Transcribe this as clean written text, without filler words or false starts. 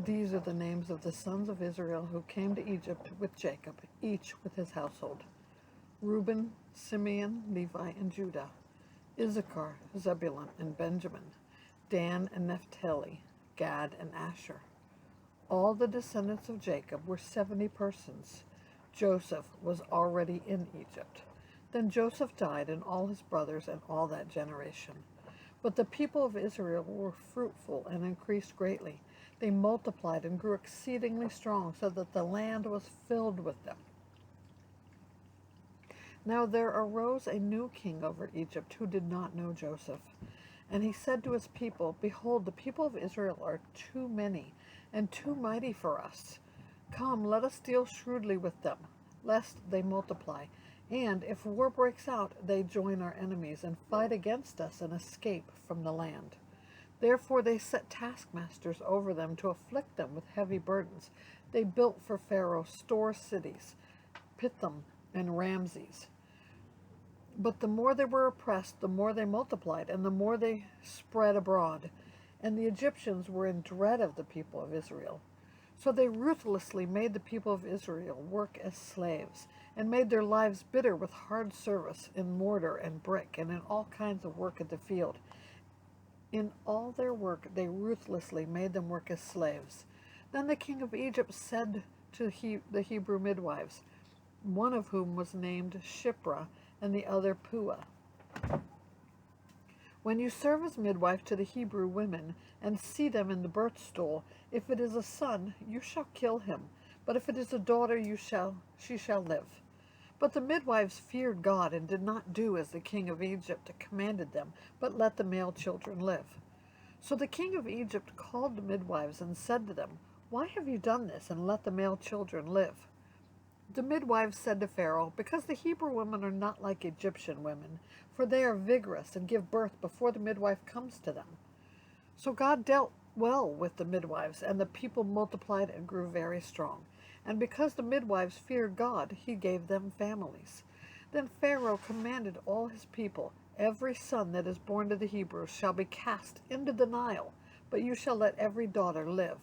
These are the names of the sons of Israel who came to Egypt with Jacob, each with his household: Reuben, Simeon, Levi, and Judah; Issachar, Zebulun, and Benjamin; Dan and Naphtali; Gad and Asher. All the descendants of Jacob were 70 persons. Joseph was already in Egypt. Then Joseph died, and all his brothers, and all that generation. But the people of Israel were fruitful and increased greatly. They multiplied and grew exceedingly strong, so that the land was filled with them. Now there arose a new king over Egypt who did not know Joseph. And he said to his people, "Behold, the people of Israel are too many and too mighty for us. Come, let us deal shrewdly with them, lest they multiply. And if war breaks out, they join our enemies and fight against us and escape from the land." Therefore they set taskmasters over them to afflict them with heavy burdens. They built for Pharaoh store cities, Pithom and Ramses. But the more they were oppressed, the more they multiplied, and the more they spread abroad. And the Egyptians were in dread of the people of Israel. So they ruthlessly made the people of Israel work as slaves, and made their lives bitter with hard service in mortar and brick, and in all kinds of work at the field. In all their work they ruthlessly made them work as slaves. Then the king of Egypt said to the Hebrew midwives, one of whom was named Shiphrah and the other Puah, "When you serve as midwife to the Hebrew women, and see them in the birth stool, if it is a son, you shall kill him, but if it is a daughter, she shall live." But the midwives feared God and did not do as the king of Egypt commanded them, but let the male children live. So the king of Egypt called the midwives and said to them, "Why have you done this and let the male children live?" The midwives said to Pharaoh, "Because the Hebrew women are not like Egyptian women, for they are vigorous and give birth before the midwife comes to them." So God dealt well with the midwives, and the people multiplied and grew very strong. And because the midwives feared God, he gave them families. Then Pharaoh commanded all his people, "Every son that is born to the Hebrews shall be cast into the Nile, but you shall let every daughter live."